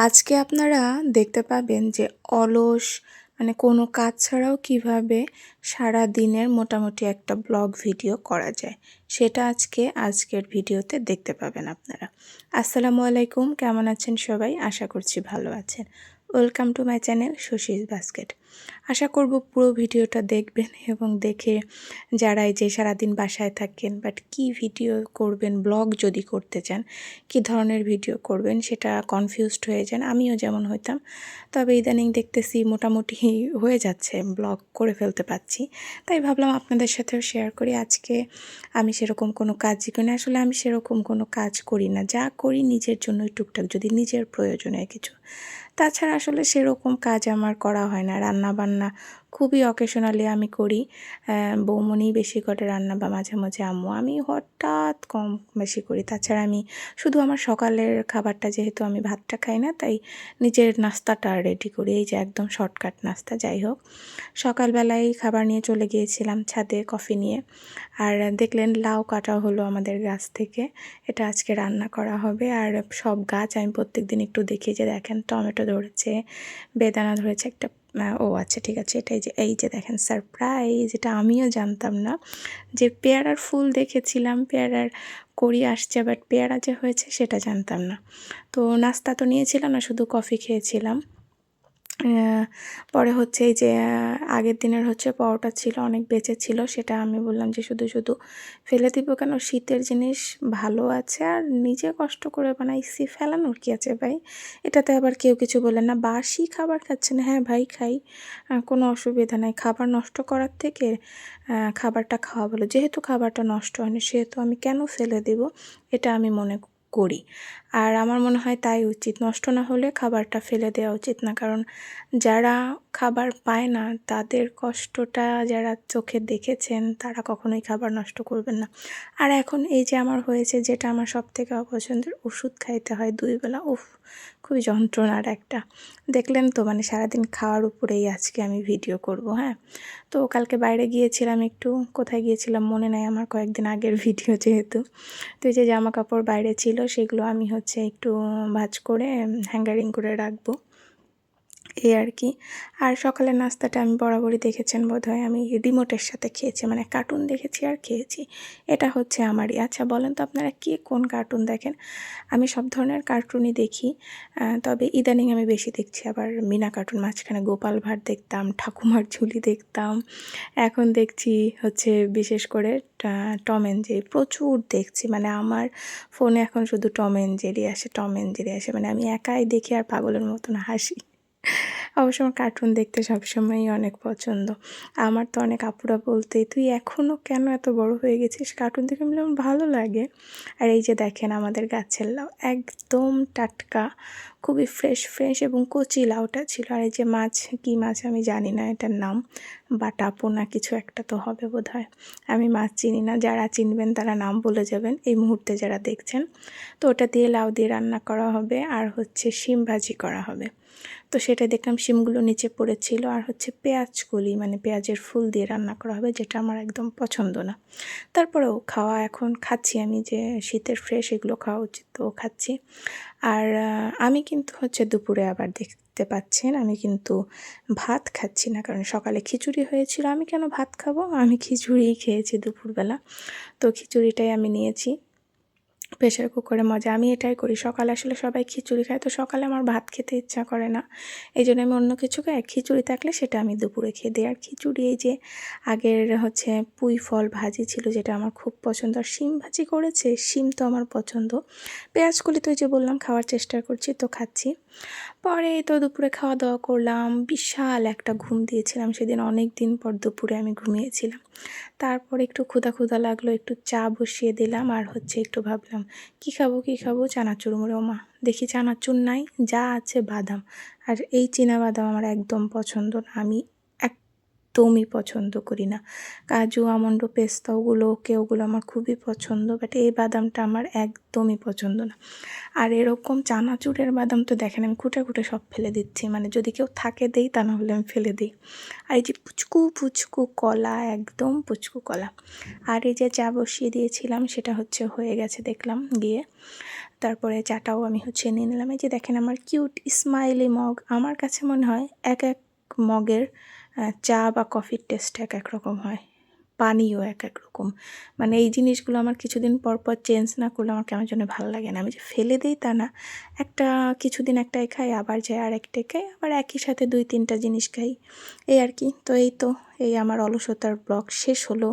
আজকে আপনারা দেখতে পাবেন যে অলস কোনো কাজ ছাড়াও কিভাবে সারাদিনের মোটামুটি একটা ব্লগ ভিডিও করা যায় সেটা আজকের ভিডিওতে দেখতে পাবেন আপনারা। আসসালামু আলাইকুম, কেমন আছেন সবাই? আশা করছি ভালো আছেন। Welcome to my channel Shashi's basket. আশা করব পুরো ভিডিওটা দেখবেন এবং দেখে যারা এই যে সারাদিন বাসায় থাকেন বাট কি ভিডিও করবেন, ব্লগ যদি করতে চান কি ধরনের ভিডিও করবেন সেটা কনফিউজড হয়ে যান। আমিও যেমন হইতাম, তবে ইদানিং দেখতেছি মোটামুটি হয়ে যাচ্ছে, ব্লগ করে ফেলতে পারছি। তাই ভাবলাম আপনাদের সাথেও শেয়ার করি। আজকে আমি সেরকম কোনো কাজই করি না, আসলে আমি সেরকম কোনো কাজ করি না, যা করি নিজের জন্য টুকটাক, যদি নিজের প্রয়োজনে কিছু। তাছাড়া আসলে সেরকম কাজ আমার করা হয় না। রান্না বান্না খুবই অকেশনালি আমি করি। বৌমনি বেশি করে রান্না, বা মাঝে মাঝে আম্মু, আমি হঠাৎ কম বেশি করি। তাছাড়া আমি শুধু আমার সকালের খাবারটা, যেহেতু আমি ভাতটা খাই না, তাই নিজের নাস্তাটা রেডি করি। এই যে একদম শর্টকাট নাস্তা। যাই হোক, সকালবেলায় খাবার নিয়ে চলে গিয়েছিলাম ছাদে কফি নিয়ে, আর দেখলেন লাউ কাটা হলো আমাদের গাছ থেকে। এটা আজকে রান্না করা হবে। আর সব গাছ আমি প্রত্যেক দিন একটু দেখি, যে দেখেন টমেটো ধরেছে, বেদানা ধরেছে একটা, ও আচ্ছা ঠিক আছে, এই যে দেখেন সারপ্রাইজ, এটা আমিও জানতাম না। যে পেয়ারার ফুল দেখেছিলাম, পেয়ারার কড়ি আসছে, বাট পেয়ারা যে হয়েছে সেটা জানতাম না। তো নাস্তা তো নিয়েছিলাম না, শুধু কফি খেয়েছিলাম। পরে হচ্ছে এই যে আগের দিনের পরোটা ছিল, অনেক বেঁচে ছিল, সেটা আমি বললাম যে শুধু শুধু ফেলে দিব কেন, শীতের জিনিস ভালো আছে আর নিজে কষ্ট করে বানাইছি, ফেলানোর কি আছে ভাই? এটাতে আবার কেউ কিছু বললেন না, বাসি খাবার খাচ্ছেন, হ্যাঁ ভাই খাই, কোনো অসুবিধা নাই। খাবার নষ্ট করার থেকে খাবারটা খাওয়া ভালো। যেহেতু খাবারটা নষ্ট হয়নি সেহেতু আমি কেন ফেলে দেব, এটা আমি মনে করি। আর আমার মনে হয় তাই উচিত, নষ্ট না হলে খাবারটা ফেলে দেওয়া উচিত না। কারণ যারা খাবার পায় না তাদের কষ্টটা যারা চোখে দেখেছেন তারা কখনোই খাবার নষ্ট করবেন না। আর এখন এই যে আমার হয়েছে, যেটা আমার সবথেকে অপছন্দের, ওষুধ খাইতে হয় 2 বেলা, উফ, খুবই যন্ত্রণার একটা। দেখলেন তো, সারাদিন খাওয়ার উপরেই আজকে আমি ভিডিও করব। হ্যাঁ, তো কালকে বাইরে গিয়েছিলাম একটু, কোথায় গিয়েছিলাম মনে নাই আমার, কয়েকদিন আগের ভিডিও যেহেতু। তো এই যে জামা কাপড় বাইরে ছিল, সেগুলো আমি একটু ভাঁজ করে হ্যাঙ্গারিং করে রাখবো, এই আর কি। আর সকালের নাস্তাটা আমি বরাবরই দেখেছেন বোধহয়, আমি রিমোটের সাথে খেয়েছি, কার্টুন দেখেছি আর খেয়েছি। এটা আমারই। আচ্ছা বলেন তো আপনারা কে কোন কার্টুন দেখেন? আমি সব ধরনের কার্টুনই দেখি, তবে ইদানিং আমি বেশি দেখছি আবার মিনা কার্টুন। মাঝখানে গোপাল ভাঁড় দেখতাম, ঠাকুমার ঝুলি দেখতাম, এখন দেখছি বিশেষ করে টম অ্যান্ড জেরি প্রচুর দেখছি। আমার ফোনে এখন শুধু টম অ্যান্ড জেরি আসে, টম অ্যান্ড জেরি আসে, আমি একাই দেখি আর পাগলের মতন হাসি। অবশ্য আমার কার্টুন দেখতে সবসময়ই অনেক পছন্দ। আমার তো অনেক আপুরা বলতে, তুই এখনও কেন এত বড় হয়ে গেছিস, কার্টুন দেখে? আমি বললাম ভালো লাগে। আর এই যে দেখেন আমাদের গাছের লাউ, একদম টাটকা, খুবই ফ্রেশ ফ্রেশ এবং কচি লাউটা ছিল। আর এই যে মাছ, কী মাছ আমি জানি না এটার নাম, বাটা পোনা কিছু একটা তো হবে বোধহয়, আমি মাছ চিনি না, যারা চিনবেন তারা নাম বলে যাবেন এই মুহূর্তে যারা দেখছেন। তো ওটা দিয়ে লাউ দিয়ে রান্না করা হবে, আর শিম ভাজি করা হবে। তো সেটা দেখলাম শিমগুলো নিচে পড়েছিল, আর পেঁয়াজ কলি, পেঁয়াজের ফুল দিয়ে রান্না করা হবে, যেটা আমার একদম পছন্দ না। তারপরেও খাওয়া, এখন খাচ্ছি আমি, যে শীতের ফ্রেশ এগুলো খাওয়া উচিত, তো খাচ্ছি। আর আমি কিন্তু দুপুরে আবার দেখতে পাচ্ছেন আমি কিন্তু ভাত খাচ্ছি না, কারণ সকালে খিচুড়ি হয়েছিল, আমি কেন ভাত খাবো, আমি খিচুড়িই খেয়েছি দুপুরবেলা। তো খিচুড়িটাই আমি নিয়েছি প্রেশার কুকারে। মজা আমি এটাই করি, সকালে আসলে সবাই খিচুড়ি খায়, তো সকালে আমার ভাত খেতে ইচ্ছা করে না, এই জন্য আমি অন্য কিছু খাই। খিচুড়ি থাকলে সেটা আমি দুপুরে খেয়ে দিই। আর খিচুড়ি, এই যে আগের পুঁই ফল ভাজি ছিল, যেটা আমার খুব পছন্দ, আর শিম ভাজি করেছে, শিম তো আমার পছন্দ। পেঁয়াজ কলি তো এই যে বললাম খাওয়ার চেষ্টা করছি, তো খাচ্ছি। পরে তো দুপুরে খাওয়া দাওয়া করলাম, বিশাল একটা ঘুম দিয়েছিলাম সেদিন, অনেক দিন পর দুপুরে আমি ঘুমিয়েছিলাম। তারপর একটু ক্ষুধা ক্ষুধা লাগলো, একটু চা বসিয়ে দিলাম, আর একটু ভাবলাম কী খাবো, চানাচুর মুড়ি। ওমা, দেখি চানাচুর নাই, যা আছে বাদাম, আর এই চীনা বাদাম আমার একদম পছন্দ না, আমি একদমই পছন্দ করি না। কাজু, আমন্ড, পেস্তা, ওগুলো আমার খুবই পছন্দ, বাট এই বাদামটা আমার একদমই পছন্দ না। আর এরকম চানাচুরের বাদাম তো দেখেন আমি খুঁটে খুঁটে সব ফেলে দিচ্ছি, যদি কেউ থাকে দেই, তা না হলে আমি ফেলে দিই। আর এই যে পুচকু পুচকু কলা, একদম পুচকু কলা। আর এই যে চা বসিয়ে দিয়েছিলাম, সেটা হয়ে গেছে দেখলাম গিয়ে। তারপরে চাটাও আমি হচ্ছে নিয়ে নিলাম। এই যে দেখেন আমার কিউট স্মাইলি মগ। আমার কাছে মনে হয় এক এক মগের চা বা কফির টেস্ট এক এক রকম হয়, পানিও এক এক রকম। মানে এই জিনিসগুলো আমার কিছুদিন পর পর চেঞ্জ না করলে আমার কেমন যেন ভালো লাগে না। আমি যে ফেলে দিই তা না, একটা কিছুদিন একটাই খাই, আবার যাই আরেকটাই খাই, আবার একই সাথে 2-3টা জিনিস খাই, এই আর কি। তো এই আমার অলসতার ব্লগ শেষ হলো।